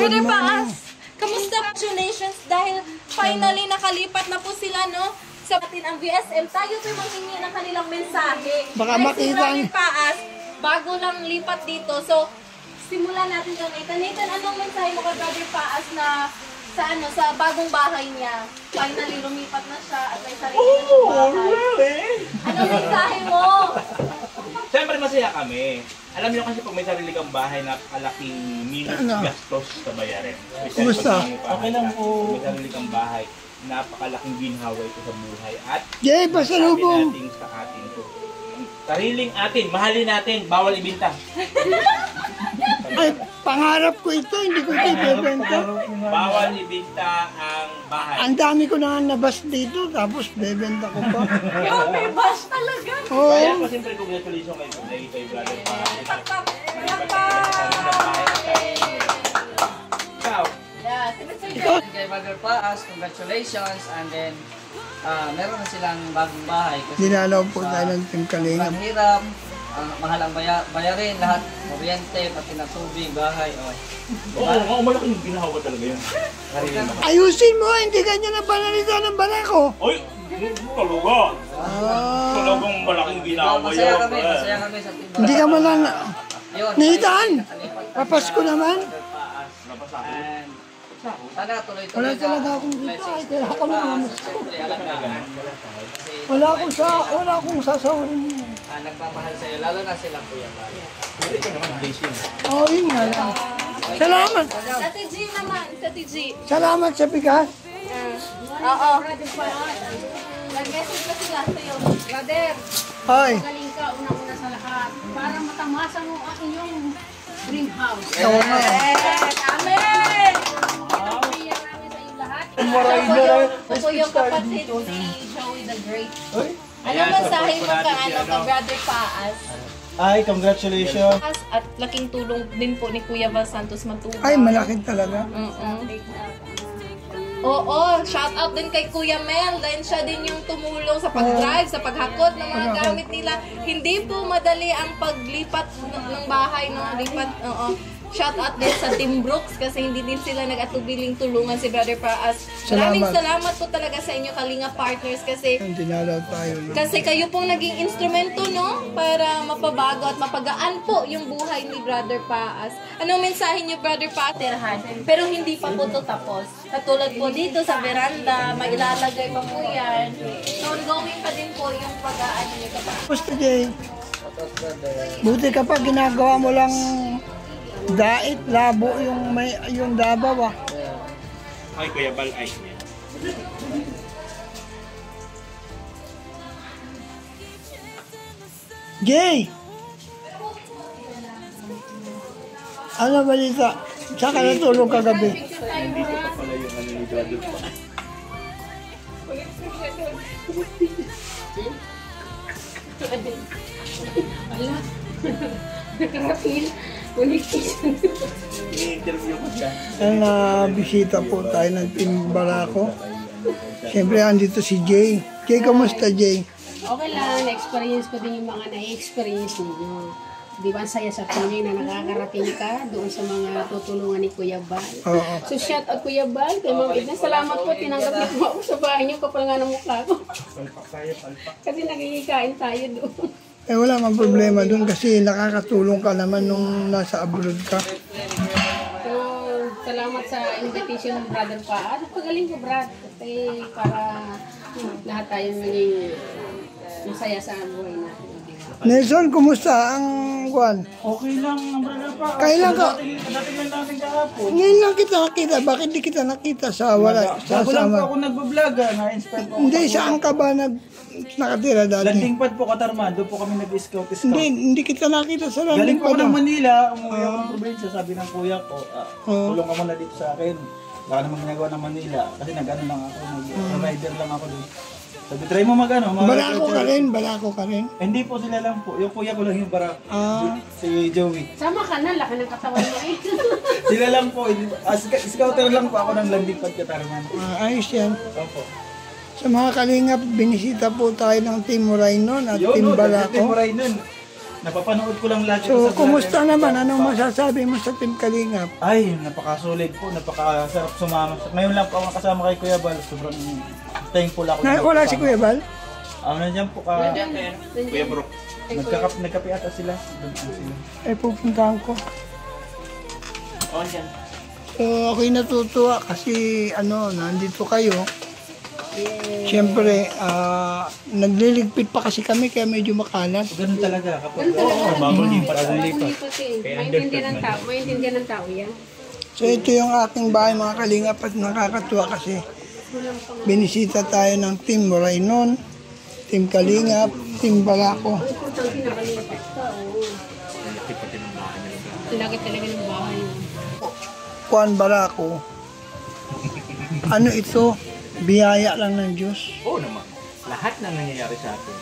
Brother Paas, kamusta? Congratulations dahil finally nakalipat na po sila, no? Sa atin ang VSM, tayo po manghingi ng kanilang mensahe. Baka dahil makita si Brother Paas, bago lang lipat dito. So, simulan natin ito. Nathan, anong mensahe mo kay Brother Paas na sa bagong bahay niya? Finally, lumipat na siya at may sarili na bahay. Really? Anong mensahe mo? Siyempre masaya kami. Alam niyo kasi pag may sarili kang bahay, napakalaking minus gastos sa bayarin. Kumusta? Okay lang po. May sarili kang bahay, napakalaking ginhawa ito sa buhay. At Jay, pasalubong. natin sa atin to. Sariling atin, mahalin natin, bawal ibinta. Ay, pangarap ko ito, hindi ko ito ibebenta. Bawal ibinta ang bahay. Ang dami ko na nabas dito, tapos bebenta ko pa. Yo, may bash talaga. Oo. Kaya po siyempre congratulations kay Brother Paas. Ikaw? Yeah, si Kay Brother Paas, congratulations, and then meron na silang bagong bahay. Dinalaw po tayo ng Team Kalingap. Ang hirap, mahal ang bayarin, lahat, kuryente, pati na tubig, bahay, Oo, malaking ginawa talaga yun. Sarili mo. Ayusin mo, hindi ganyan ang panalitan ng barako. Oy, talaga. Talagang malaking ginawa Masaya yun. kami sa team. Hindi ka man lang Yun, nahitaan. Papasko naman. and sana tuloy-tuloy Wala na talaga akong dito. Ay, blessings kaya ako naman. Siyempre, alam na. Kasi Wala akong sasawarin mo. nagmamahal sa'yo, lalo na sila Kuya Bal. Oo, yun nga lang. Salamat. Sa TG naman, sa TG. Salamat sa bigas. Oo. Nag-message pa sila sa'yo. Brother, Ay, Galing ka una-una sa lahat para matamasan mo ang inyong dream house. ikaw na. Amen! Kaya namin sa iyong lahat. Ako yung kapatid si Joey the Great. Ano mensahe mo ka Brother Paas? Ay, congratulations. At laking tulong din po ni Kuya Val Santos Matubang. Ay, malaki talaga. Oo, shout out din kay Kuya Mel dahil siya din yung tumulong sa pag-drive, sa paghakot ng mga gamit nila. Hindi po madali ang paglipat ng bahay, no? Lipat, oo. Shout out din sa Team Brooks kasi hindi din sila nag-atubiling tulungan si Brother Paas. Maraming salamat po talaga sa inyo Kalinga partners kasi Dinalaw tayo. No? kasi kayo pong naging instrumento, no? Para mapabago at mapagaan po yung buhay ni Brother Paas. Anong mensahe niyo, Brother Paas? Pero hindi pa po ito tapos. Katulad po dito sa veranda, mailalagay pa po yan. So, ongoing pa din po yung pag-aano niyo kapag. Gusto, Jay. Buti kapag ginagawa mo lang dait, labo yung dabaw, ah. Ay, Kuya Bal, ay. Jay! Ano balita? Saan ka natulog kagabi? Nandito pa pala yung ano ni Brother Paas. I-interview ko siya. Bisita po tayo ng Team Barako. Siyempre, andito si Jay. Jay, kamusta, Jay? Okay lang, na-experience ko din yung mga na-experience ninyo. Di ba, saya sa tunay na nakakarating ka doon sa mga tutulungan ni Kuya Bal. Oo. So, shout out Kuya Bal, kay Ma'am Edna. Salamat po, tinanggap niyo po ako sa bahay niyo, kapal nga ng mukha ko. Kasi nagkikain tayo doon. Eh, wala mang problema doon kasi nakakatulong ka naman nung nasa abroad ka. So, salamat sa invitation ng Brother Paas. Pagaling ko, Brad. Kasi para lahat tayo maging masaya sa buhay natin. Nelson, kumusta ang Juan? Okay lang, Brother Paas. Kailan ka? Dating lang natin kahapon. Ngayon lang kita nakita. Bakit di kita nakita sa wala? Sa Bago lang po sama? ako nagbablog, na-inspire po ako. Hindi, saan ka ba nakatira dati? Landing pad po, Katarman. Doon po kami nag-scout. Hindi kita nakita sa Galing landing po ako pa ng doon. Manila, umuwi ako ng probinsya. Sabi ng kuya ko, tulong ka muna dito sa akin. Wala namang ginagawa ng Manila. Kasi nag-ano lang ako, nag-rider lang ako doon. Sabi, try mo mag-ano. Barako ka rin. Hindi po sila lang po. Yung kuya ko lang yung barako. Ah. Si Joey. Sama ka na, laki ng katawan mo eh. Sila lang po. Scouter lang po ako ng landing pad Katarman. Ayos yan. Opo. Sa mga kalingap, binisita po tayo ng Team Rhino at Team Team Barako. Moray nun. Napapanood ko lang lagi. So, sa kumusta vlogger. naman? Anong masasabi mo sa Team Kalingap? Ay, napakasulit po, napakasarap sumama. Ngayon lang po ako kasama kay Kuya Bal. Sobrang thankful ako. Wala si Kuya Bal? Nandiyan po ka. Kuya Bro. Nagkape ata sila. Doon sila. Pupuntahan ko. Oh, dyan. So, ako'y natutuwa kasi nandito kayo. Siyempre, nagliligpit pa kasi kami kaya medyo makalat. Ganun talaga kapag Bagong lipat. Maintindihan ng tao yan. So, ito yung aking bahay mga Kalingap at nakakatuwa kasi binisita tayo ng Team Raynon, Team Kalingap, Team Barako. Lagi talaga ng bahay. Juan Barako. Ano ito? Biyaya lang ng Diyos. Oo naman. Lahat ng nangyayari sa atin.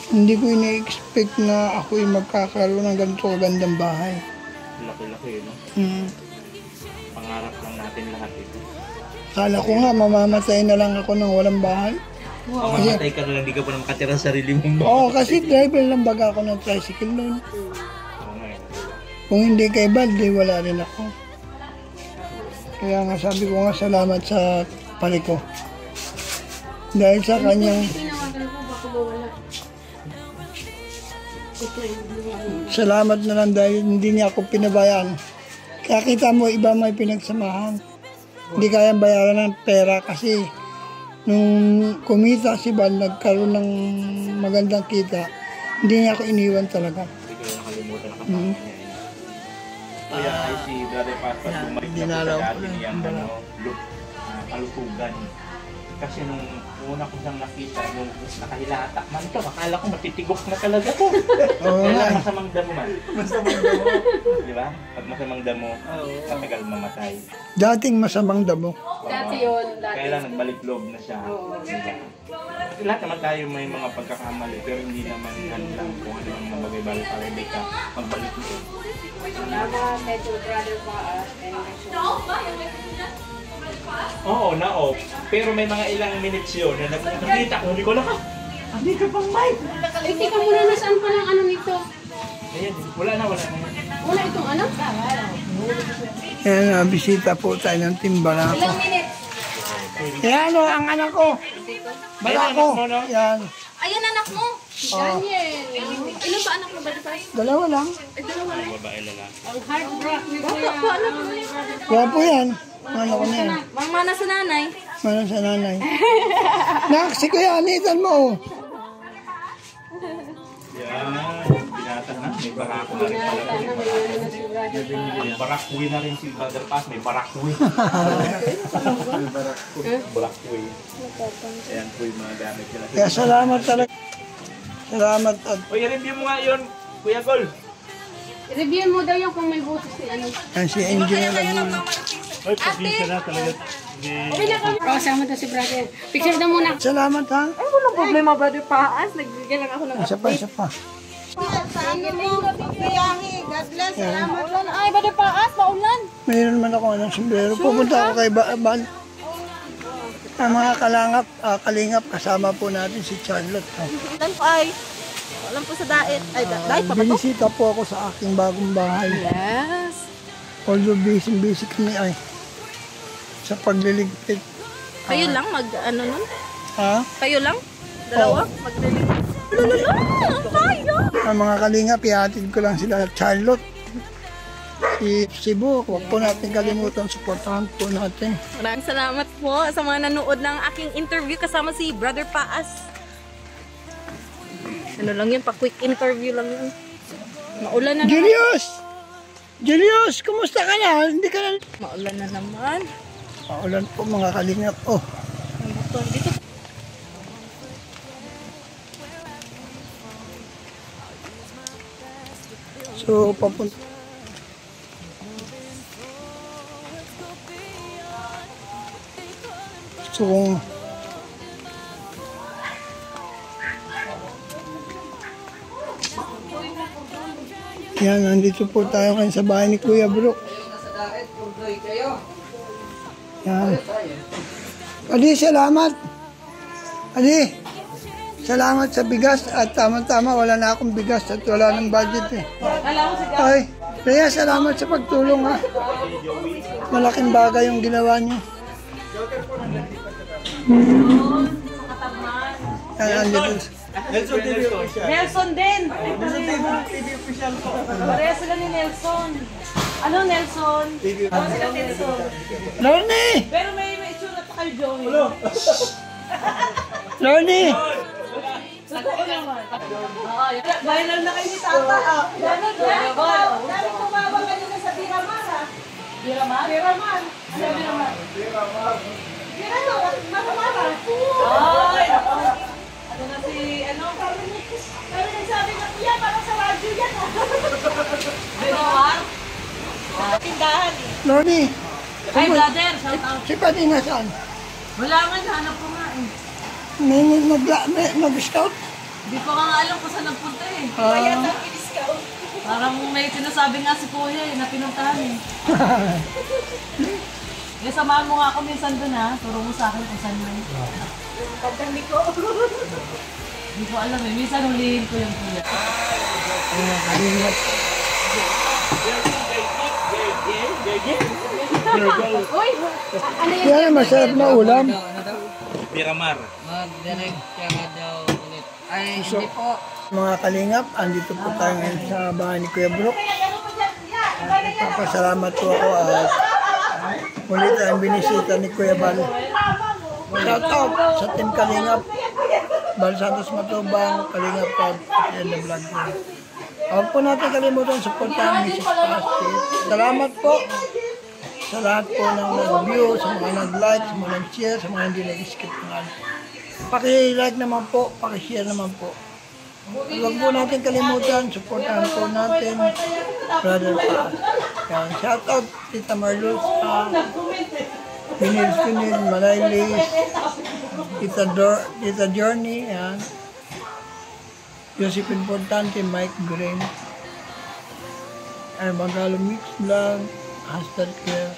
Hindi ko ina-expect na ako'y magkakaroon ng ganito kagandang bahay. Laki-laki, no? Pangarap lang natin lahat ito. Kala ko nga mamamatay na lang ako ng walang bahay. Mamatay ka na lang, di ka pa na makatira sa sarili mong bahay. Oo, kasi driver lang baga ako ng tricycle noon. Oo nga, Kung hindi kay Bal, di wala rin ako. Kaya nga sabi ko nga salamat sa pare ko. Dahil sa kanyang salamat na lang dahil hindi niya ako pinabayaan. Kaya kita mo, iba may pinagsamahan. Hindi kayang bayaran ng pera kasi nung kumita si Bal, nagkaroon ng magandang kita, hindi niya ako iniwan talaga. Hindi ko na nakalimutan na kasama niya. Kaya ay si Brother Pastor, bumalik na po sa dati niyang kalutugan. Kasi nung una ko siyang nakita, nung nakahilatak man ito, akala ko matitigok na talaga to. Kaya masamang damo man. Masamang damo. Di ba? Pag masamang damo, matagal mamatay. Dating masamang damo. Dati yun. Kaya lang nagbalik loob na siya. Diba? Lahat naman tayo may mga pagkakamali, pero hindi naman lang kung ano ang mga bagay-bagay para hindi ka magbalik loob. Salamat kay Brother Paas. Oo, na-off. Pero may mga ilang minutes yun na nakita ko, hindi ko naka. Hindi ka pang mic. Teka muna, nasaan pa lang ano nito? Ayan, wala na. Wala itong ano? Yan, bisita po tayo ng Team Barako. Ilang minutes? Yan ang anak ko. Barako. Yan. Ayan anak mo. Daniel. Ilan ba anak mo ba? Dalawa lang. Babae lalaki. Ang hard rock ni Kuya. Gwapo yan. Ano ko na yan. Mangmana sa nanay. Mana sa nanay. Nak, si Kuya Anitan mo. Yan, binata na. May barako na rin pala. May barakwi na rin si Brother Paz. May barakwi. Barakwi. Ayan po yung mga gamit nila. Kaya salamat talaga. Salamat at Uy, review mo nga yun, Kuya Gol. I-review mo daw yung kung may buses ni ano. yan si Angel lang yun. Oh, sama daw si Brother. Picture daw muna. Salamat ha. Ay, walang problema, Brother Paas. Nagbigay lang ako ng Isa pa. ulan. Ay, Brother Paas, maulan. Mayroon naman ako ng sombrero. Pupunta ako kay Bal. Ang mga kalingap, kasama po natin si Charlotte. Ulan po ay. Ulan po sa daet. Ay, daet pa ba to? Binisita po ako sa aking bagong bahay. Yes. Although busy kami ay sa pagliligpit. Kayo lang ano nun? Ha? Kayo lang? Dalawa? Magliligpit. Lulula! Tayo! Ang mga kalingap, ihatid ko lang sila Charlotte. Si Cebu, huwag po natin kalimutan, supportahan po natin. Maraming salamat po sa mga nanood ng aking interview kasama si Brother Paas. Ano lang yun, pa-quick interview lang yun. Maulan na naman. Julius, kumusta ka na? Hindi ka na... Maulan na naman. Maulan po mga kalingap. Oh, Dito. so papunta. So kung yan, nandito po tayo ngayon sa bahay ni Kuya Brook. Yan. Adi, salamat. Adi, salamat sa bigas at tama-tama wala na akong bigas at wala ng budget eh. Ay, Rhea, salamat sa pagtulong ha. Malaking bagay yung ginawa niyo. Nelson TV official. Nelson din. Nelson TV official po. Pareha sila ni Nelson. Ano Nelson? Ano sila Nelson? Lorne! Pero may itsura pa kayo, Joey. Lorne! Totoo naman. Viral na kayo ni Tata. Dami kumawa kanina sa Biraman ha. Biraman? Biraman. Ano Biraman? Biraman. Makamara. Ay! Ano na si, ano? Pero nagsabi na kuya, parang sa radyo yan ha. Biraman? Tindahan eh. Lorne! Hi brother, shout out. Si Pati nasaan? Wala nga, hanap ko nga eh. May nag-scout? Hindi ko nga alam kung saan nagpunta eh. Parang may sinasabi nga si Kuya eh, na pinuntahan eh. Samahan mo nga ako minsan dun ha, turo mo sa akin kung saan yun. Pagdami ko. Hindi ko alam eh, minsan hulihin ko yung Kuya. Uy! Ano yun? Yan, masarap na ulam. Biramar. Mag-direct ka nga daw ulit. Ay, hindi po. Mga kalingap, andito po tayo ngayon sa bahay ni Kuya Brook. Papasalamat po ako at muli tayong binisita ni Kuya Bal. Shout out sa Team Kalingap. Bal Santos Matubang, Kalingap Pag, at the vlog ko. Huwag po natin kalimutan supportahan Mrs. Pastor. Salamat po sa lahat po ng nag-view, sa mga nag-like, sa mga nag-share, sa mga hindi nag-skip ng ano. Paki-like naman po, paki-share naman po. Huwag po natin kalimutan, supportahan po natin Brother Paas. Yan, shout out Tita Marluz, Pinil, Malaylis, Tita Journey, yan. Joseph Importante, Mike Green, Magalo Mix Vlog, Hashtag Care.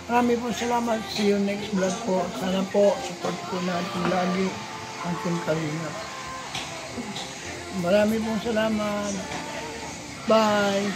Marami po salamat. See you next vlog po. Sana po, support po natin lagi ang Team Kalingap. Marami pong salamat. Bye!